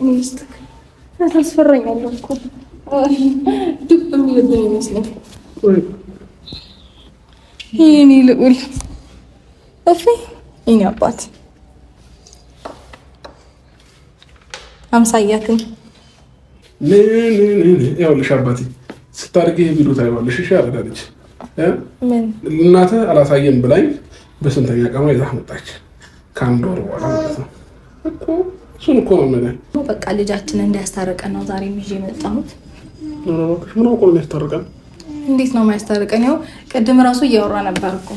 ሚስትክ ታስፈራኛለህ እኮ ድብ የሚልብኝ ይመስለኝ። የኔ ልዑል እፊ የኔ አባት አምሳያክን ይኸውልሽ አባቴ ስታርጊ ቪዲዮ ታይዋለሽ። እሺ አረጋለች እናትህ አላሳየም ብላኝ በስንተኛ ቀኗ ይዛህ መጣች። ከአንድ ወር በኋላ ማለት ነው እኮ እሱን እኮ ነው የምልህ። በቃ ልጃችንን እንዲያስታርቀን ነው ዛሬ ይዤ የመጣሁት። ምን አውቆ ነው የሚያስታርቀን? እንዴት ነው የማያስታርቀን? ያው ቅድም ራሱ እያወራ ነበር እኮ።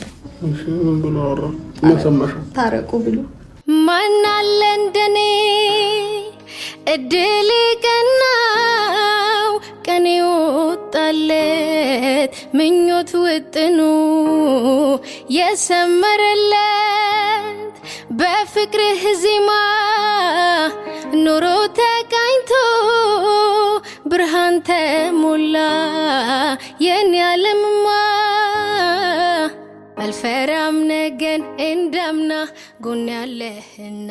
እሺ ምን ብሎ አወራ? ምን ሰማሽ? ታረቁ ብሎ ማን አለ እንደኔ እድል ቀናው ቀኔ ወጣለት ምኞት ውጥኑ የሰመረለት በፍቅርህ ዜማ ኑሮ ተቃኝቶ ብርሃን ተሞላ የኔ ዓለምማ አልፈራም ነገን እንዳምና ጎን ያለህና።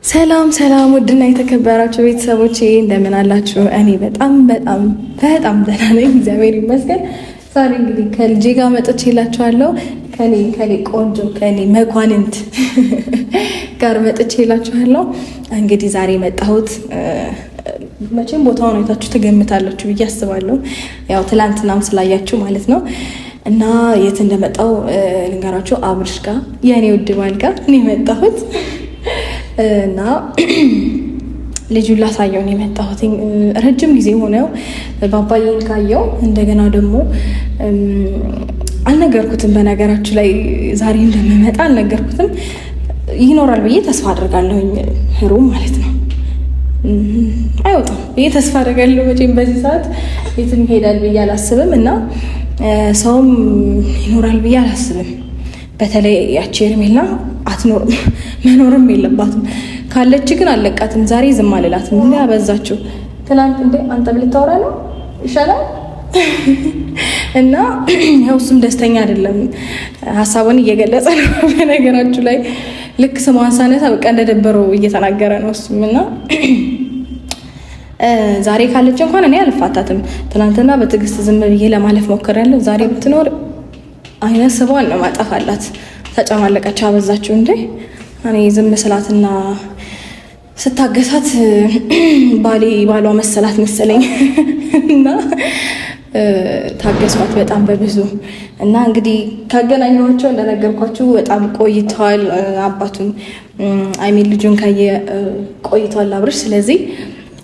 ሰላም ሰላም፣ ውድና የተከበራችሁ ቤተሰቦቼ እንደምን አላችሁ? እኔ በጣም ደህና ነኝ፣ እግዚአብሔር ይመስገን። ዛሬ እንግዲህ ከልጄ ጋር መጥቼላችኋለሁ። ከኔ ቆንጆ ከኔ መኳንንት ጋር መጥቼላችኋለሁ። እንግዲህ ዛሬ መጣሁት መቼም ቦታውን አይታችሁ ትገምታላችሁ ብዬ አስባለሁ። ያው ትላንትናም ስላያችሁ ማለት ነው። እና የት እንደመጣው ልንገራችሁ። አብርሽ ጋር የኔ ውድ ባል ጋር እኔ መጣሁት እና ልጁን ላሳየው ነው የመጣሁት። ረጅም ጊዜ ሆነው ባባዬን ካየው እንደገና ደግሞ አልነገርኩትም። በነገራችሁ ላይ ዛሬ እንደምመጣ አልነገርኩትም። ይኖራል ብዬ ተስፋ አድርጋለሁኝ። ሩም ማለት ነው አይወጣም ብዬ ተስፋ አድርጋለሁ። መቼም በዚህ ሰዓት የትም ይሄዳል ብዬ አላስብም እና ሰውም ይኖራል ብዬ አላስብም። በተለይ ያቺ ሄርሜላ አትኖርም፣ መኖርም የለባትም። ካለች ግን አለቃትም። ዛሬ ዝም አልላትም። እንዴ አበዛችሁ። ትናንት እንዴ አንተ ብልታወራ ነው ይሻላል እና ያው እሱም ደስተኛ አይደለም፣ ሀሳቡን እየገለጸ ነው። በነገራችሁ ላይ ልክ ስሟን ሳነሳ በቃ እንደደበረው እየተናገረ ነው እሱም እና ዛሬ ካለች እንኳን እኔ አልፋታትም። ትናንትና በትዕግስት ዝም ብዬ ለማለፍ ሞክሬያለሁ። ዛሬ ብትኖር አይነት ስቧን ነው ማጠፋላት። ተጨማለቀች፣ አበዛችሁ እንዴ። እኔ ዝም ስላትና ስታገሳት ባሏ መሰላት መሰለኝ እና ታገሷት በጣም በብዙ እና እንግዲህ ካገናኘኋቸው እንደነገርኳችሁ በጣም ቆይተዋል። አባቱን አይሜን ልጁን ካየ ቆይተዋል አብርሽ። ስለዚህ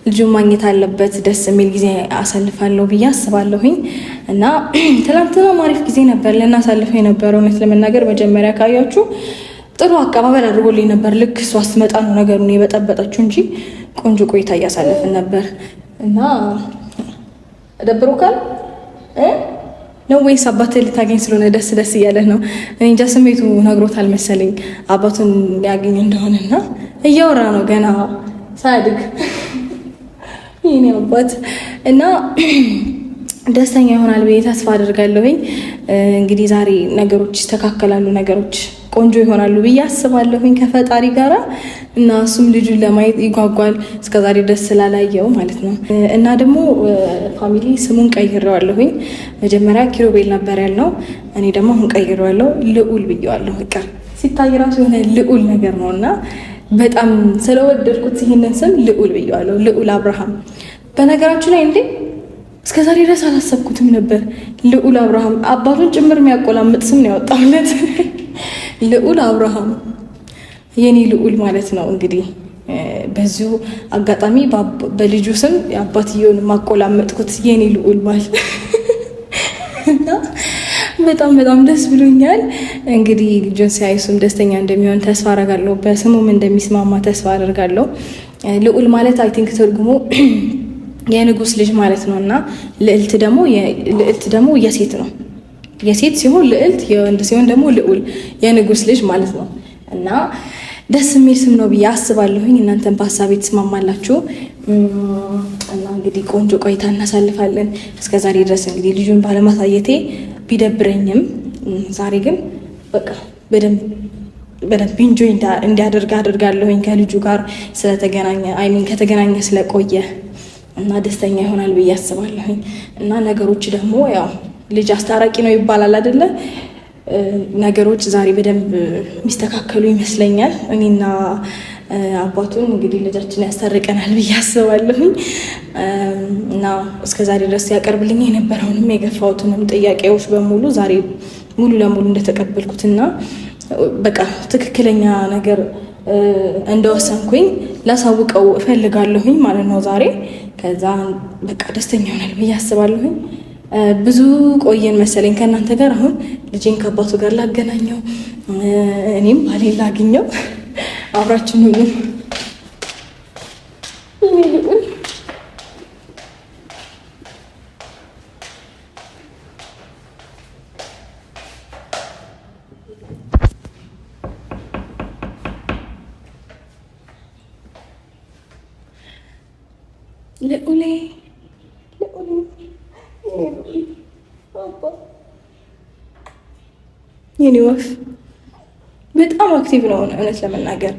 ልጁን ማግኘት አለበት። ደስ የሚል ጊዜ አሳልፋለሁ ብዬ አስባለሁኝ እና ትናንትና አሪፍ ጊዜ ነበር ልናሳልፈው የነበረው። እውነት ለመናገር መጀመሪያ ካያችሁ ጥሩ አቀባበል አድርጎልኝ ነበር። ልክ እሷ ስትመጣ ነው ነገሩን የበጠበጠችው እንጂ ቆንጆ ቆይታ እያሳለፍን ነበር እና ደብሮካል ነው ወይስ አባትህ ልታገኝ ስለሆነ ደስ እያለህ ነው? እኔ እንጃ ስሜቱ ነግሮታል መሰለኝ አባቱን ሊያገኝ እንደሆነና እያወራ ነው ገና ሳያድግ ይሄኔ አባት እና ደስተኛ ይሆናል ብዬ ተስፋ አደርጋለሁኝ። እንግዲህ ዛሬ ነገሮች ይስተካከላሉ፣ ነገሮች ቆንጆ ይሆናሉ ብዬ አስባለሁኝ ከፈጣሪ ጋራ እና እሱም ልጁን ለማየት ይጓጓል እስከዛሬ ደስ ስላላየው ማለት ነው። እና ደግሞ ፋሚሊ ስሙን ቀይሬዋለሁኝ። መጀመሪያ ኪሩቤል ነበር ያልነው፣ እኔ ደግሞ አሁን ቀይሬዋለሁ፣ ልዑል ብዬዋለሁ። በቃ ሲታይ ራሱ የሆነ ልዑል ነገር ነው እና በጣም ስለወደድኩት ይሄንን ስም ልዑል ብዬዋለሁ። ልዑል አብርሃም። በነገራችሁ ላይ እንዴ እስከዛሬ ድረስ አላሰብኩትም ነበር። ልዑል አብርሃም አባቱን ጭምር የሚያቆላምጥ ስም ነው ያወጣሁለት። ልዑል አብርሃም የኔ ልዑል ማለት ነው። እንግዲህ በዚሁ አጋጣሚ በልጁ ስም የአባትየውን ማቆላመጥኩት የኔ ልዑል ባል እና በጣም ደስ ብሎኛል። እንግዲህ ልጁን ሲያይ እሱም ደስተኛ እንደሚሆን ተስፋ አደርጋለሁ። በስሙም እንደሚስማማ ተስፋ አደርጋለሁ። ልዑል ማለት አይ ቲንክ ትርጉሙ የንጉስ ልጅ ማለት ነው እና ልዕልት ደግሞ የሴት ነው። የሴት ሲሆን ልዕልት፣ የወንድ ሲሆን ደግሞ ልዑል፣ የንጉስ ልጅ ማለት ነው እና ደስ የሚል ስም ነው ብዬ አስባለሁኝ። እናንተም በሀሳቤ ትስማማላችሁ እና እንግዲህ ቆንጆ ቆይታ እናሳልፋለን። እስከዛሬ ድረስ እንግዲህ ልጁን ባለማሳየቴ ቢደብረኝም ዛሬ ግን በቃ በደንብ በደንብ ኢንጆይ እንዲያደርግ አድርጋለሁኝ ከልጁ ጋር ስለተገናኘ ከተገናኘ ስለቆየ እና ደስተኛ ይሆናል ብዬ አስባለሁኝ። እና ነገሮች ደግሞ ያው ልጅ አስታራቂ ነው ይባላል አይደለ? ነገሮች ዛሬ በደንብ የሚስተካከሉ ይመስለኛል። እኔና አባቱን እንግዲህ ልጃችን ያስታርቀናል ብዬ አስባለሁኝ። እና እስከዛሬ ድረስ ያቀርብልኝ የነበረውንም የገፋሁትንም ጥያቄዎች በሙሉ ዛሬ ሙሉ ለሙሉ እንደተቀበልኩትና በቃ ትክክለኛ ነገር እንደወሰንኩኝ ላሳውቀው እፈልጋለሁኝ ማለት ነው ዛሬ። ከዛ በቃ ደስተኛ ይሆናል ብዬ አስባለሁኝ። ብዙ ቆየን መሰለኝ ከእናንተ ጋር። አሁን ልጄን ከአባቱ ጋር ላገናኘው፣ እኔም ባሌን ላግኘው። አብራችን ሁሉ ልዑሌ የኔ ወፍ በጣም አክቲቭ ነው እውነት ለመናገር።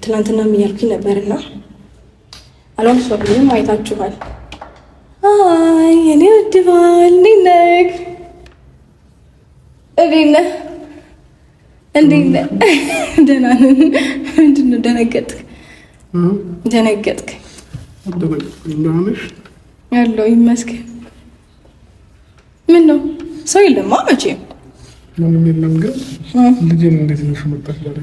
ትናንትና እያልኩኝ ነበርና አልዋሸሁም። አይታችኋል። አይ የኔ ውድ ባል እንዴት ነህ? ደህና ነን። ምንድን ነው ደነገጥክ? ያለው ይመስገን። ምን ነው ሰው የለማ መቼም ምንም የለም። ግን ልጄን እንዴት ነሽ መጣሽ ዛሬ?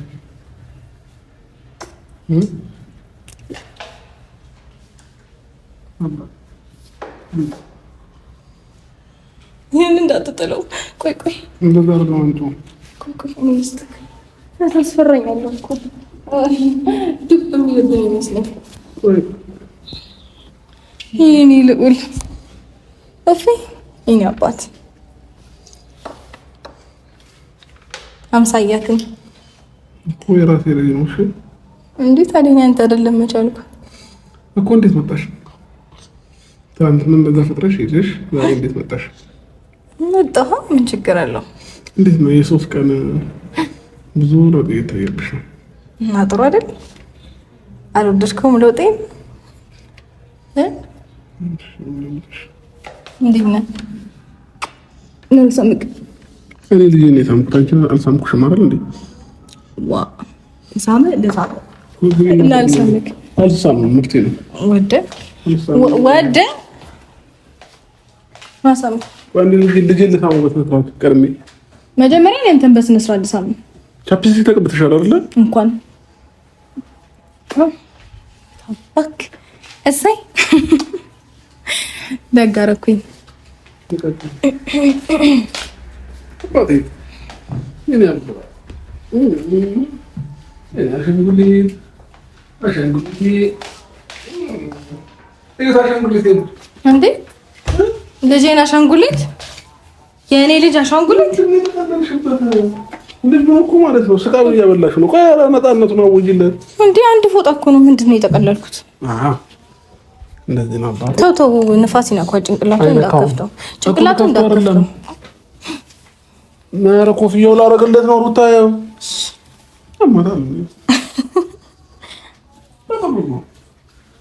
ይህን እንዳትጥለው። ቆይ እንደዛ አድርገው አንቱ። ታስፈራኛለሁ እኮ ድብ የሚልብን ይመስለኝ። ይህኔ ልዑል እፊ የኔ አባት አምሳያትን እኮ የራሴ ልጅ ነው። እሺ እንዴት አለኝ? አንተ አይደለም መቻልኩ እኮ። እንዴት መጣሽ? ትናንትና እንደዛ ፈጥረሽ ሄደሽ ዛሬ እንዴት መጣሽ? መጣሁ። ምን ችግር አለው? እንዴት ነው የሶስት ቀን ብዙ ለውጥ እየታየብሽ ነው እና ጥሩ አይደል? አልወደድከውም ለውጤን? እንዴት ነህ? ነው ሰምክ እኔ ልጅ ነው የሳምኩት። አንቺ አልሳምኩሽም አይደል እንዴ? ዋ ሳመ ለሳመ እና አልሳምክ አልሳምም። ምርቴ ነው። ወደ ማሳም ወንድ ልጅ ልሳምበት ነው። ቀርሜ መጀመሪያ እንትን በስነ ስርዓት ልሳም። ቻፕስቲክ ተቀብተሻል አይደል? እንኳን ታባክ እሰይ ደጋረኩኝ። ባቴ ምን ያለው አሻንጉሊት እንዴ? ልጄን አሻንጉሊት? የእኔ ልጅ አሻንጉሊት እንዴት ነው እኮ ማለት ነው። ስቃው እያበላሽ ነው። ቆይ ነፃነቱን አውጂለት እንዴ! አንድ ፎጣ እኮ ነው። ምንድን ነው የጠቀለልኩት? እንደዚህ ነው አባቴ። ተው ንፋስ ይነካው። ጭንቅላቱን እንዳከፍተው፣ ጭንቅላቱን እንዳከፍተው። ኧረ ኮፍያው ላደርግለት ነው። ሩታ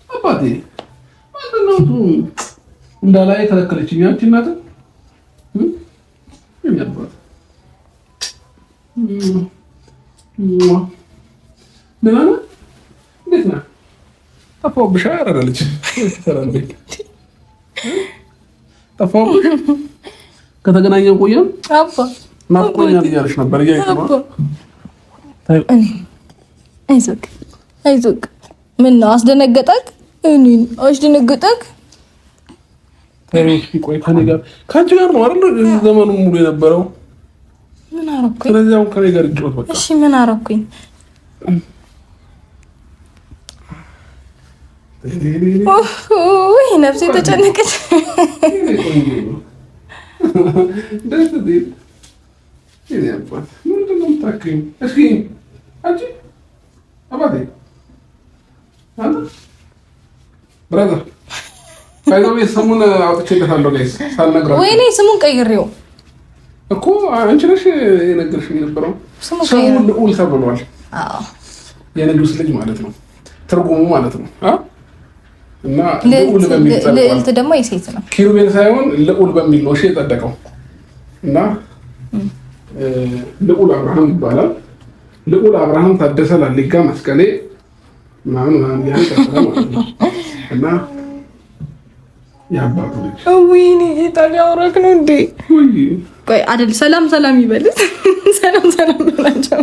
አባቴ ምንድነው እንዳላይ ተለከለችኝ። አንቺ እናት ደህና ነህ? እንዴት ነህ? ጠፋሁብሽ አይደል ልጅ? ጠፋሁብሽ። ከተገናኘን ቆየን። አባ ናፍቆኛል እያለሽ ነበር። አይዞህ። ምን ነው አስደነገጠክ? እኔን አስደነገጠክ? ቆይ ከኔ ጋር ከአንቺ ጋር ነው አይደል ዘመኑን ሙሉ የነበረው? ምን አደረኩኝ? ስለዚህ አሁን ከኔ ጋር እንጫወት በቃ። እሺ ምን አደረኩኝ? ኦህ ነፍሴ ተጨነቀች። ደስ ይል ይያባስ ምንድን ነው የምታክኝ? እስኪ አንቺ አባቴ አንተ ብራዘር ባይዘው ስሙን አውጥቼለታለሁ ጋይስ ሳልነግረው። ወይኔ ስሙን ቀይሬው እኮ አንቺ ነሽ የነገርሽኝ የነበረው። ስሙ ልዑል ተብሏል። የንጉስ ልጅ ማለት ነው ትርጉሙ ማለት ነው። እና ልዑል በሚል ልዕልት ደግሞ የሴት ነው። ኪሩቤል ሳይሆን ልዑል በሚል ነው የጸደቀው። እና ልዑል አብርሃም ይባላል። ልዑል አብርሃም ታደሰ ላሊጋ መስቀሌ ምናምን ያንቀጥላል ማለት ነው። እና ያባቱ ልጅ ወይኔ ኢጣሊያ አውራክ ነው እንዴ? ቆይ አይደል? ሰላም ይበል። ሰላም በላቸው።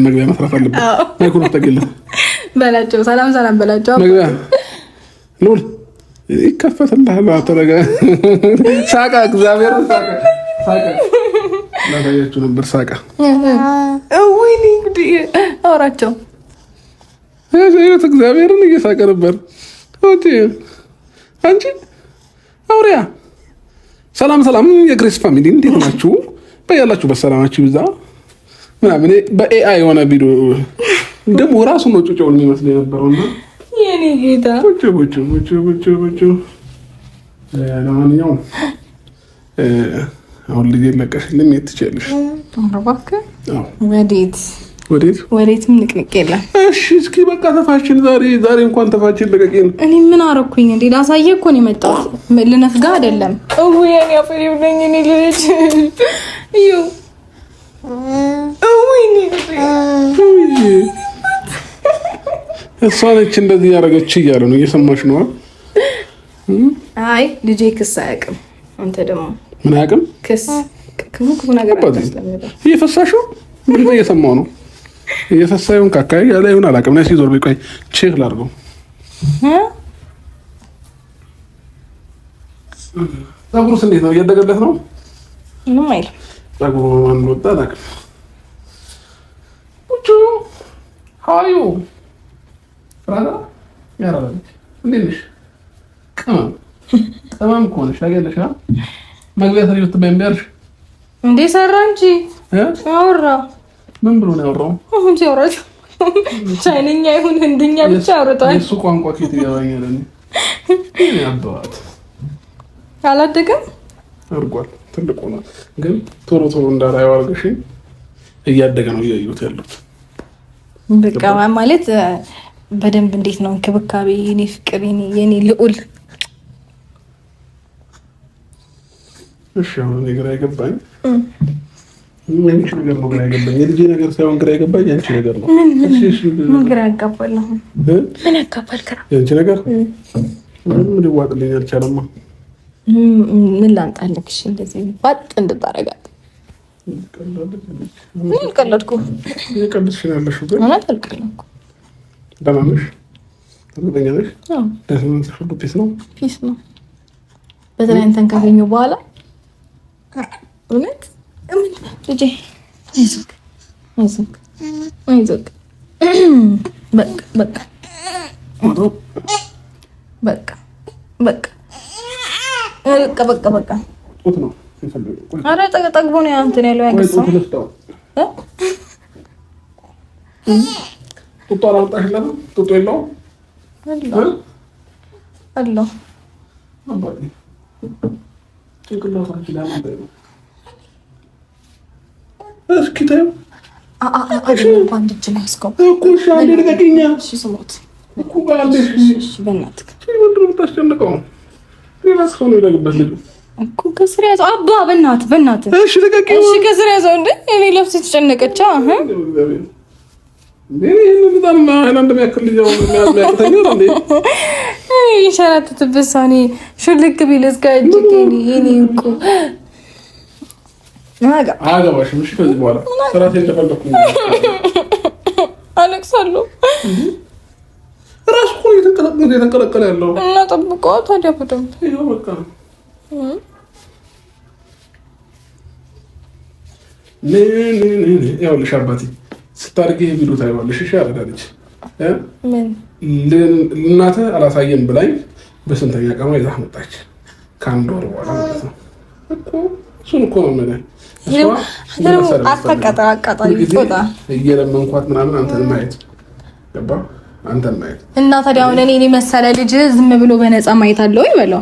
መግቢያ መስራት አለበት። ማይኩን ተገለ በላቸው። ሰላም በላቸው። መግቢያ ልዑል ይከፈትልሃል። አተረጋ ሳቃ እግዚአብሔር ሳቃ ላሳያችሁ ነበር። ሳቃ ወይኔ እንዴ አውራቸው ያዘይት እግዚአብሔርን እየሳቀ ነበር። አንቺ አውሪያ ሰላም የግሬስ ፋሚሊ እንዴት ናችሁ? በያላችሁ በሰላማችሁ ይብዛ ምናምን በኤአይ የሆነ ቪዲዮ ደግሞ ራሱ ነው ጩጬውን የሚመስል የነበረውና የኔ ጌታ ቦቾ ለማንኛውም አሁን ልጅ ለቀሽልኝ የትችልሽ አረባከ ወዴትም ንቅንቅ የለም። እሺ እስኪ በቃ ተፋችን ዛሬ እንኳን ተፋችን ለቀቂን። እኔ ምን አረኩኝ እንዴ? ላሳየህ እኮ ነው የመጣሁት። ልነፍጋ አይደለም። የኔ አፈሪ ብለኝ እኔ ልጅ እዩ እሷ ነች እንደዚህ ያደረገች እያለ ነው። እየሰማሽ ነው? አይ ልጄ ክስ አያውቅም። አንተ ደግሞ ምን አያውቅም? ክስ ክፉ ነገር አታስለምደ። እየፈሳሽው ምን እየሰማው ነው? እየፈሳዩን ካካይ ያለ ይሁን አላውቅም። ነሲ ዞር በይ ቆይ ቼክ ላድርገው። ፀጉሩስ እንዴት ነው? እያደገለት ነው? ምንም አይልም። ፀጉሩ ማን ወጣ አላውቅም። ቡቹ ሃዩ ፍራዳ ያራለች እንዴት ነሽ? ቀማም እኮ ነሽ ታውቂያለሽ። መግቢያ ሰሪ ብትበይ እምቢ አልሽ እንዴ? ሰራ እንጂ አወራ። ምን ብሎ ነው ያወራው? አሁን ሲያወራው ቻይንኛ ይሁን ህንድኛ ብቻ አውርቷል። እሱ ቋንቋ ከየት ይገባኛል? እኔ አባቱ አላደገም አድርጓል። ትልቁ ነው ግን ቶሎ እንዳላየው አድርገሽ እያደገ ነው እያዩት ያሉት። በቃ ማለት በደንብ እንዴት ነው እንክብካቤ፣ የኔ ፍቅር፣ የኔ ልዑል። እሺ አሁን እኔ ግራ የገባኝ አንቺ ነገር ነው። ግራ የገባኝ የልጄ ነገር ሳይሆን ግራ የገባኝ አንቺ ነገር ነው። ምን ግራ ያጋባል? አሁን ምን ያጋባል? አንቺ ነገር ምን ሊዋጥልኝ አልቻለማ። ምን ላንጣልክ? እሺ እንደዚህ ባጥ እንድታረጋት ምን ቀለድኩ? የቀልድሽ ነው ያለሽው ግን ማለት አልቀለድኩ። ደህና ነሽ? እርግጠኛ ነሽ? አዎ ደህና ነሽ? ሁሉ ፒስ ነው። በተለይ አንተን ካገኘሁ በኋላ እውነት ልጄ አይዞህ በቃ ጡት ነው። ኧረ ጠግቦ ነው እንትን ያለው ያገሳው። ጡጦ አላወጣሽለትም? ጡጦ የለውም አለው። እስኪ ተይው አንድ እጅ ነው ያዝከው እኮ። እሺ አንዴ ልቀቂኝ። እሺ ስሞት እኮ ባለሽ በእናትህ ምንድን ነው የምታስጨንቀው? ሌላ ሰው ነው የደግበት ልጁ እኮ ከስር ያዘው። አባ በእናትህ እሺ ልቀቂኝ። እሺ ከስር ያዘው። እንደ እኔ ለብስ የተጨነቀች በጣም ሃይላንድ የሚያክል ልጅ የሚያቅተኛ እንዴ ይሸራተትበት ሳኔ ሹልክ ቢል እስከ እጅግ የኔ እንቁ አያገባሽም። እሺ ከዚህ በኋላ ስራቴ እንደፈለኩ አለቅሳለሁ። ራሱ እኮ የተንቀለቀለ ያለው እና ጠብቀዋ ታዲያ በደምብ ይኸው በቃ ይኸውልሽ አባቴ ስታድጊ ቪዲዮ ታይዋለሽ። እሺ አረዳለች እናትህ አላሳየም ብላኝ በስንተኛ ቀኗ ይዛህ መጣች? ከአንድ ወር በኋላ ማለት ነው እኮ። እሱን እኮ ነው የምልህ። እየለመንኳት ምናምን አንተን ማየት ገባ? አንተን ማየት እና ታዲያ አሁን እኔ መሰለ ልጅ ዝም ብሎ በነፃ ማየት አለው ወይ? በለው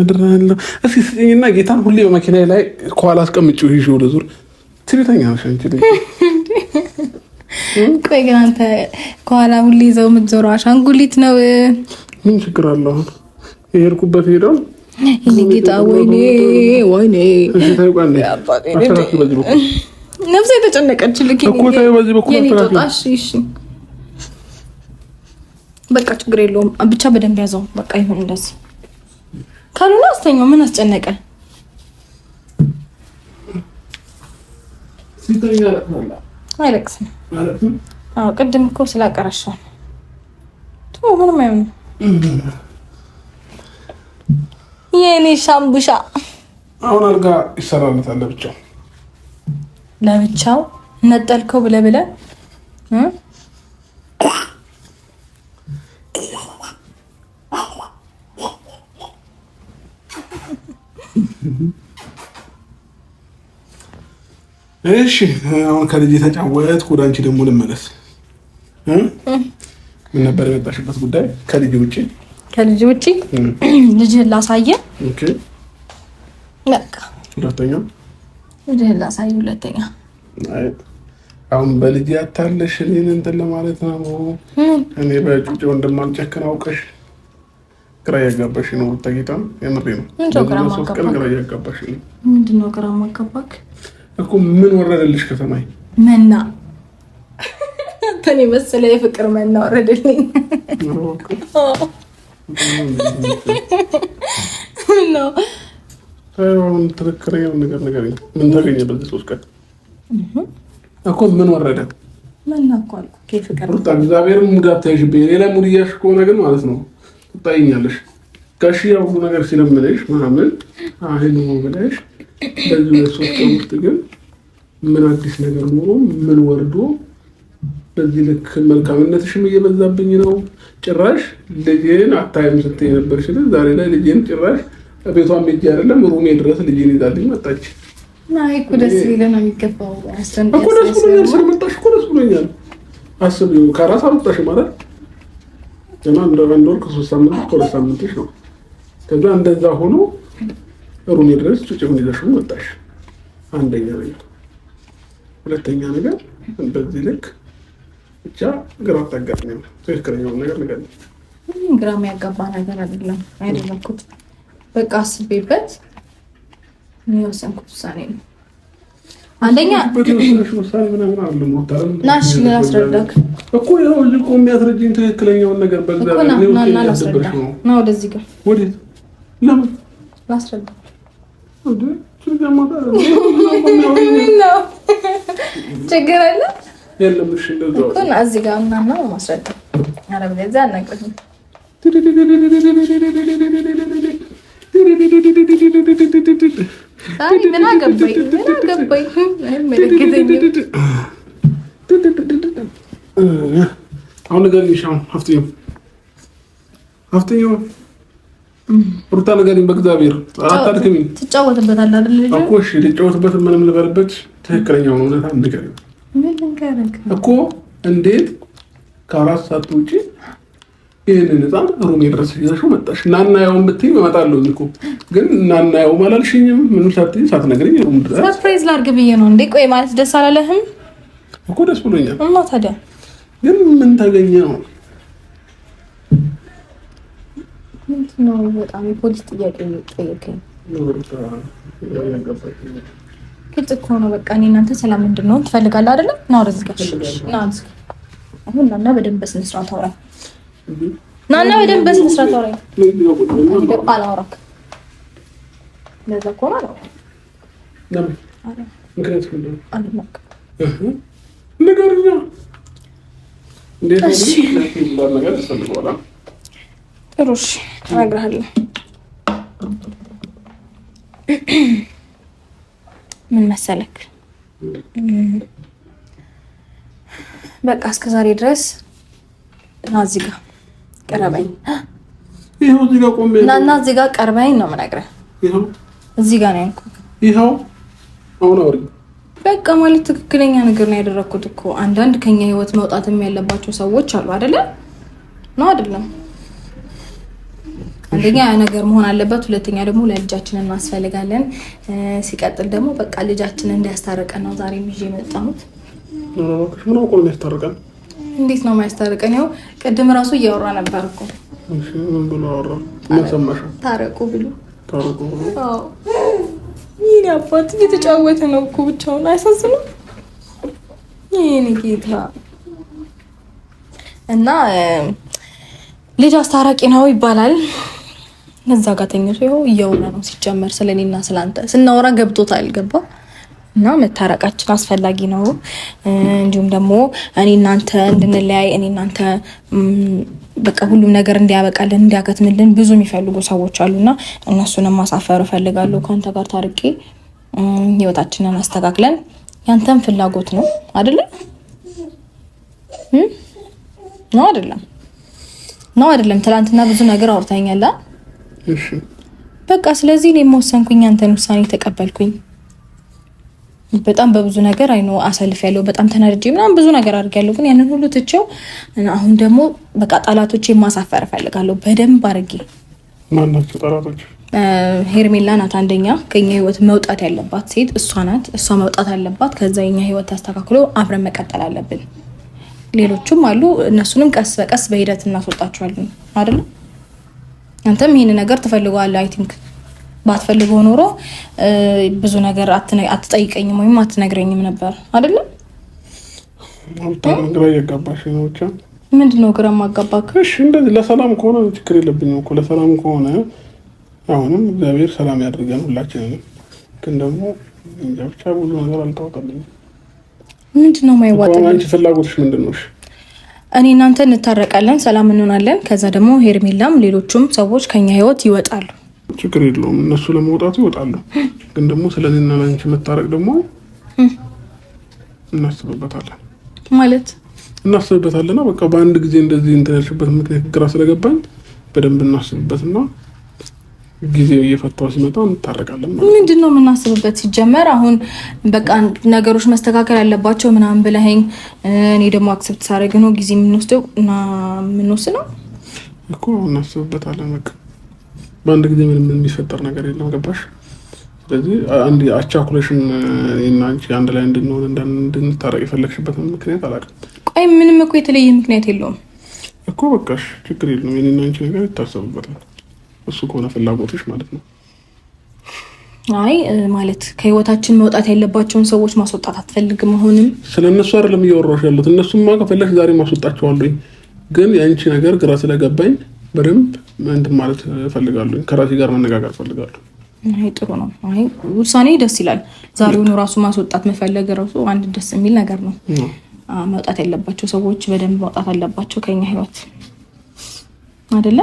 አድራለሁ። እስኪ ስጭኝና ጌታን ሁሌ በመኪና ላይ ከኋላ አስቀምጪው ይዤ ወደ ዙር ትሪተኛ ነሽ አንቺ። ቆይ ግን አንተ ከኋላ ሁሌ ይዘው የምትዞረው አሻንጉሊት ነው? ምን ችግር አለው? የሄድኩበት ሄደው ጌታ ወይኔ ወይኔ ነፍሴ የተጨነቀች ልክ በቃ ችግር የለውም ብቻ በደንብ ያዘው። በቃ ይሁን እንደዚህ ካልሆነ አስተኛው። ምን አስጨነቀ? አይለቅስም። አዎ ቅድም እኮ ስላቀረሻል ምንም አይሆንም። የኔ ሻምቡሻ አሁን አልጋ ይሰራለታል ለብቻው ለብቻው ነጠልከው ብለህ እሺ አሁን ከልጅ ተጫወት። ወደ አንቺ ደግሞ ልመለስ። ምን ነበር የመጣሽበት ጉዳይ? ከልጅ ውጪ ልጅህን ላሳየ። ኦኬ በቃ ሁለተኛ ልጅህን ላሳየ። ሁለተኛ አሁን በልጅ ያታለሽ እኔን እንትን ለማለት ነው። እኔ በጩጬው እንደማልጨክን አውቀሽ ግራ እያጋባሽ ነው። ተጌታ የምሬ ነው። ግራ እያጋባሽ ነው። ምንድን ነው ግራ ማጋባክ እኮ? ምን ወረደልሽ ከሰማይ መና? ተኔ መሰለ የፍቅር መና ወረደልኝ ነው። አሁን ትክክለኛውን ነገር ንገረኝ። ምን ታገኘ በዚህ 3 ቀን እኮ? ምን ወረደ? መና እኮ አልኩ የፍቅር ሩታ። እግዚአብሔርን ሙድ አታይሽብኝ። ሌላ ሙድ እያልሽ ከሆነ ግን ማለት ነው ትጣይኛለሽ። ጋሽያ ሁሉ ነገር ሲለምነሽ ምናምን አይኑ ብለሽ በዚህ 3 ቀን ውስጥ ግን ምን አዲስ ነገር ኖሮ ምን ወርዶ በዚህ ልክ መልካምነትሽም እየበዛብኝ ነው። ጭራሽ ልጄን አታይም ስትይ ነበር ሲል ዛሬ ላይ ልጄን ጭራሽ ቤቷን ሄጄ አይደለም ሩሜ ድረስ ልጄን ይዛልኝ መጣች። ናይ እኮ ደስ ይለና ነው የሚገባው። እኮ ደስ ብሎኛል ስለመጣሽ እኮ ደስ ብሎኛል። አስቢው ከራስ አልወጣሽ ማለት ገና እንደ ወንዶር ከ3 ሳምንት ከ2 ሳምንትሽ ነው። ከዛ እንደዛ ሆኖ ሩሜ ድረስ ጭጭም ይዘሽው መጣሽ። አንደኛ ነገር። ሁለተኛ ነገር በዚህ ልክ ብቻ ግራ ታጋጥኝ። ትክክለኛውን ነገር ንገሪኝ። ግራ የሚያጋባ ነገር አይደለም አይደለኩት። በቃ አስቤበት የወሰንኩት ውሳኔ ነው። አንደኛ ውሳኔ ምናምን አይደለም። ናሽ ላስረዳክ እኮ ያው እዚህ እኮ የሚያስረጅኝ ትክክለኛውን ነገር በእግዚአብሔር ነው። ላስረዳ ነው ወደዚህ ጋር ወዴት? ለምን ላስረዳ? ችግር አለ የለም። እሺ እንደዛው እኮ ነው። እዚህ ጋር እና ማስረዳ አለበለዚያ አልነግርህም። ምን አገባኝ? አሁን ነገር ይሻው ሀፍተኛው ሩታ ነገርኝ። በእግዚአብሔር አታድክሚ። ትጫወትበታለህ አይደል? ልጅ እኮ እሺ ልጫወትበት። ምንም ልበልበት። ትክክለኛው ነው እውነታ ንገሪኝ እኮ። እንዴት ከ4 ሰዓት ውጪ ይሄንን ህፃን ሩሜ ድረስ ይዘሽው መጣሽ? እናናየውን ብትይኝ እመጣለሁ እኮ ግን እናናየው አላልሽኝም። ምንም ሳትነግሪኝ ሩም ድረስ ሰርፕራይዝ ላድርግ ብዬ ነው እንዴ። ቆይ ማለት ደስ አላለህም እኮ? ደስ ብሎኛል እና ታዲያ ግን ምን ተገኘ ነው? ምንድነው? በጣም የፖሊስ ጥያቄ ጠየቀኝ። ግልጽ እኮ ነው። በቃ እኔ እናንተ ሰላም እንድንሆን ትፈልጋለህ አይደለም? ና ወደዚህ ጋር ና። አሁን ናና በደንብ በስነ ስርዓት አውራ። ናና በደንብ በስነ ስርዓት አውራ። አላወራክ። ለዛ እኮ ነው ለምን ምክንያት ምንድን ነው? ንገሪኛ። እንዴት ነው ነገር ያስፈልገዋል? ጥሩ እሺ፣ እነግርሃለሁ። ምን መሰለክ፣ በቃ እስከዛሬ ድረስ ና እዚህ ጋር ቀረበኝ። ይኸው እዚህ ጋር ቆሜ እና እዚህ ጋር ቀርበኝ ነው የምነግርህ። ይኸው እዚህ ጋር ነው ያልኩህ። ይኸው አሁን አውሪ። በቃ ማለት ትክክለኛ ነገር ነው ያደረኩት እኮ። አንዳንድ ከኛ ህይወት መውጣትም ያለባቸው ሰዎች አሉ አይደለ? ነው አይደለም? አንደኛ ያ ነገር መሆን አለበት፣ ሁለተኛ ደግሞ ለልጃችን እናስፈልጋለን። ሲቀጥል ደግሞ በቃ ልጃችንን እንዲያስታርቀን ነው ዛሬ ይዤ የመጣሁት። ምን ነው ቆል ያስታርቀን? እንዴት ነው የማያስታርቀን? ያው ቅድም ራሱ እያወራ ነበር እኮ። እሺ ምን ብሎ አወራ? ምን ሰማሽ? ታረቁ ብሎ። ታረቁ ብሎ? አዎ ይሄን አባት እየተጫወተ ነው እኮ ብቻውን። አያሳዝንም? ይሄን ጌታ እና ልጅ አስታራቂ ነው ይባላል። እዛ ጋር ተኝቶ ይኸው እያወራ ነው። ሲጀመር ስለኔና ስላንተ ስናወራ ገብቶታል። ገባ እና መታረቃችን አስፈላጊ ነው። እንዲሁም ደግሞ እኔ እናንተ እንድንለያይ እኔ እናንተ በቃ ሁሉም ነገር እንዲያበቃልን እንዲያከትምልን ብዙ የሚፈልጉ ሰዎች አሉና እነሱንም ማሳፈር እፈልጋለሁ። ከአንተ ጋር ታርቄ ህይወታችንን አስተካክለን ያንተም ፍላጎት ነው አይደለም? ነው አይደለም? ነው አይደለም? ትላንትና ብዙ ነገር አውርታኛል። እሺ በቃ ስለዚህ እኔ ወሰንኩኝ፣ አንተን ውሳኔ ተቀበልኩኝ። በጣም በብዙ ነገር አይኖ አሳልፍ ያለው በጣም ተናድጄ ምናምን ብዙ ነገር አድርጌያለሁ። ግን ያንን ሁሉ ትቼው አሁን ደግሞ በቃ ጠላቶቼ ማሳፈር እፈልጋለሁ በደንብ አድርጌ። ማናቸው ጠላቶች? ሄርሜላ ናት አንደኛ። ከኛ ህይወት መውጣት ያለባት ሴት እሷ ናት። እሷ መውጣት አለባት። ከዛ የኛ ህይወት ተስተካክሎ አብረን መቀጠል አለብን። ሌሎቹም አሉ። እነሱንም ቀስ በቀስ በሂደት እናስወጣቸዋለን አይደል? አንተም ይሄን ነገር ትፈልገዋለህ። አይ ቲንክ ባትፈልገው ኖሮ ብዙ ነገር አትጠይቀኝም ወይም አትነግረኝም ነበር አይደል? አንተ ግራ እያጋባሽ ነው ብቻ። ምንድነው ግራ ማጋባክ? እሺ እንደዚህ ለሰላም ከሆነ ችግር የለብኝም እኮ። ለሰላም ከሆነ አሁንም እግዚአብሔር ሰላም ያድርገን ሁላችንም። ግን ደግሞ እንጃ ብቻ ብዙ ነገር አልተዋጠልኝም። ምንድነው የማይዋጥልኝ? አንቺ ፍላጎትሽ ምንድነው? እኔ እናንተ እንታረቃለን፣ ሰላም እንሆናለን። ከዛ ደግሞ ሄርሜላም ሌሎቹም ሰዎች ከኛ ህይወት ይወጣሉ። ችግር የለውም እነሱ ለመውጣቱ ይወጣሉ። ግን ደግሞ ስለኔና ለአንቺ መታረቅ ደግሞ እናስብበታለን ማለት እናስብበታለና በቃ በአንድ ጊዜ እንደዚህ እንትን ያልሽበት ምክንያት ግራ ስለገባኝ በደንብ እናስብበትና ጊዜው እየፈታው ሲመጣ እንታረቃለን ማለት ነው። ምንድነው የምናስብበት? ሲጀመር አሁን በቃ ነገሮች መስተካከል ያለባቸው ምናምን ብለኸኝ እኔ ደግሞ አክሰፕት ሳደርግ ነው ጊዜ የምንወስደው እና የምንወስነው እኮ እናስብበታለን። በቃ በአንድ ጊዜ ምንም የሚፈጠር ነገር የለም። ገባሽ? ስለዚህ አንድ አቻኩሌሽን እና አንቺ አንድ ላይ እንድንሆን እንድንታረቅ የፈለግሽበትን ምክንያት አላውቅም። ቆይ ምንም እኮ የተለየ ምክንያት የለውም እኮ። በቃሽ ችግር የለውም። የኔና አንቺ ነገር ይታሰብበታል። እሱ ከሆነ ፍላጎትሽ ማለት ነው። አይ ማለት ከህይወታችን መውጣት ያለባቸውን ሰዎች ማስወጣት አትፈልግም? አሁንም ስለነሱ አይደለም እያወራሁሽ ያለሁት። እነሱማ ከፈለግሽ ዛሬ ማስወጣቸዋለሁ። ግን የአንቺ ነገር ግራ ስለገባኝ በደንብ እንትን ማለት እፈልጋለሁ። ከራሴ ጋር መነጋገር እፈልጋለሁ። አይ ጥሩ ነው። አይ ውሳኔ ደስ ይላል። ዛሬውኑ ራሱ ማስወጣት መፈለግ ራሱ አንድ ደስ የሚል ነገር ነው። መውጣት ያለባቸው ሰዎች በደንብ መውጣት አለባቸው ከኛ ህይወት አይደለ?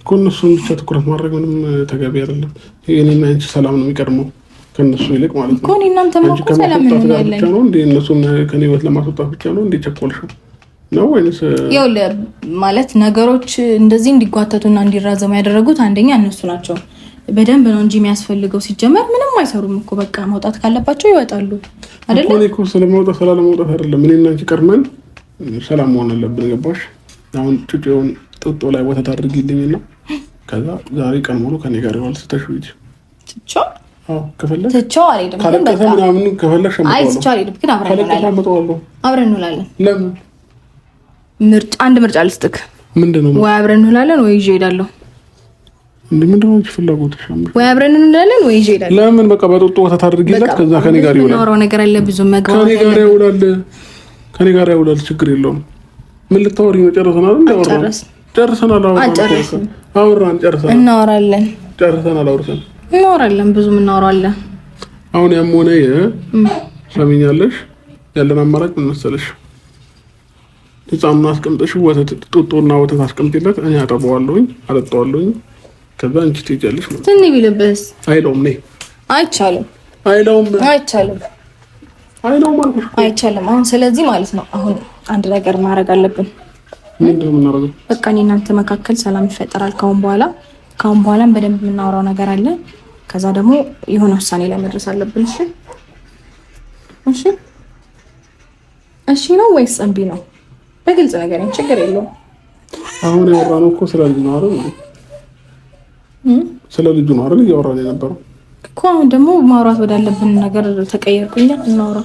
እኮ እነሱን ብቻ ትኩረት ማድረግ ምንም ተገቢ አይደለም። የኔና አንቺ ሰላም ነው የሚቀድመው ከነሱ ይልቅ ማለት ነው። እኮ እናንተማ እኮ ሰላም እንሆናለን ነው እንዴ? እነሱን ከኔ ህይወት ለማስወጣት ብቻ ነው እንዴ ቸኮልሽው ነው ወይስ? ያው ማለት ነገሮች እንደዚህ እንዲጓተቱና እንዲራዘሙ ያደረጉት አንደኛ እነሱ ናቸው። በደንብ ነው እንጂ የሚያስፈልገው። ሲጀመር ምንም አይሰሩም እኮ በቃ መውጣት ካለባቸው ይወጣሉ አይደል? እኮ ስለመውጣት ስላለመውጣት አይደለም። እኔና አንቺ ቀድመን ሰላም መሆን አለብን። ገባሽ? አሁን ጩጬውን ጥጦ ላይ ወተት አድርጊልኝና ከዛ ዛሬ ቀን ሙሉ ከኔ ጋር ይዋል ስተሽውጂ ትቻው። አዎ ከፈለክ ትቻው አልሄድም። ግን በቃ ምናምን ከፈለክ ሸምጣው። አይ ትቻው አልሄድም። ግን አብረን እንውላለን። ለምን? አንድ ምርጫ ልስጥክ። ምንድነው? ወይ አብረን እንውላለን ወይ ይዤ እሄዳለሁ። ምንድነው ፍላጎትሽ? ወይ አብረን እንውላለን ወይ ይዤ እሄዳለሁ። ለምን? በቃ በጥጦ ወተት አድርጊለት ከዛ ከኔ ጋር ይውላል። ነው ነገር አለ ብዙ መግባት ከኔ ጋር ይውላል። ከኔ ጋር ይውላል። ችግር የለውም። ምን ልታወሪ ነው? ጨርሰናል። ጨርሰናል። አውራን ጨርሰናል። እናወራለን። ጨርሰናል። እናወራለን። ብዙም እናወራለን። አሁን ያም ሆነ ሰሚኛለሽ ያለን አማራጭ ምን መሰለሽ? ህፃኑን አስቀምጠሽ ወተት ጡጦና ወተት አስቀምጪለት፣ እኔ አጠባዋለሁኝ አጠጣዋለሁኝ። ከዛ አንቺ ትሄጃለሽ ማለት ትንሽ ቢልብስ አይለውም። ነይ አይቻልም፣ አይለውም፣ አይቻልም፣ አይለውም ማለት ነው። አይቻልም። አሁን ስለዚህ ማለት ነው አሁን አንድ ነገር ማድረግ አለብን። ምንድን ነው የምናደርገው? በቃ እኔ እናንተ መካከል ሰላም ይፈጠራል ካሁን በኋላም በደንብ የምናወራው ነገር አለ። ከዛ ደግሞ የሆነ ውሳኔ ላይ መድረስ አለብን። እሺ እሺ እሺ ነው ወይስ እምቢ ነው? በግልጽ ነገር ችግር የለውም። አሁን ያወራነው እኮ ስለ ልጁ ነው አይደል? ስለ ልጁ ነው አይደል እያወራን የነበረው እኮ። አሁን ደግሞ ማውራት ወዳለብን ነገር ተቀየርኩኝ። እናውራ